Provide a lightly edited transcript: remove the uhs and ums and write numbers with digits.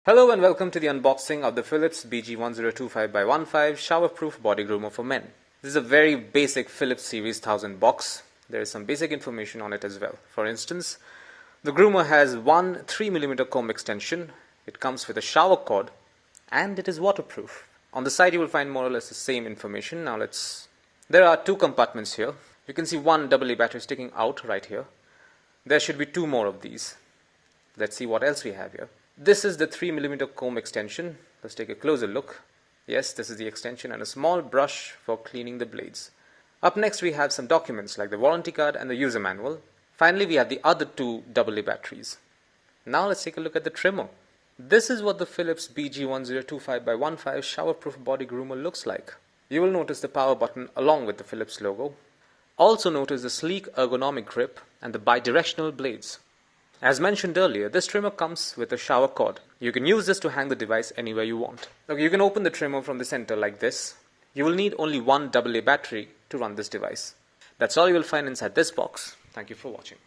Hello and welcome to the unboxing of the Philips BG1025x15 Showerproof Body Groomer for Men. This is a very basic Philips Series 1000 box. There is some basic information on it as well. For instance, the groomer has one 3mm comb extension, it comes with a shower cord, and it is waterproof. On the side you will find more or less the same information. There are two compartments here. You can see one AA battery sticking out right here. There should be two more of these. Let's see what else we have here. This is the 3mm comb extension. Let's take a closer look. Yes, this is the extension and a small brush for cleaning the blades. Up next we have some documents like the warranty card and the user manual. Finally we have the other two AA batteries. Now let's take a look at the trimmer. This is what the Philips BG1025x15 Showerproof Body Groomer looks like. You will notice the power button along with the Philips logo. Also notice the sleek ergonomic grip and the bidirectional blades. As mentioned earlier, this trimmer comes with a shower cord. You can use this to hang the device anywhere you want. Okay, you can open the trimmer from the center like this. You will need only one AA battery to run this device. That's all you will find inside this box. Thank you for watching.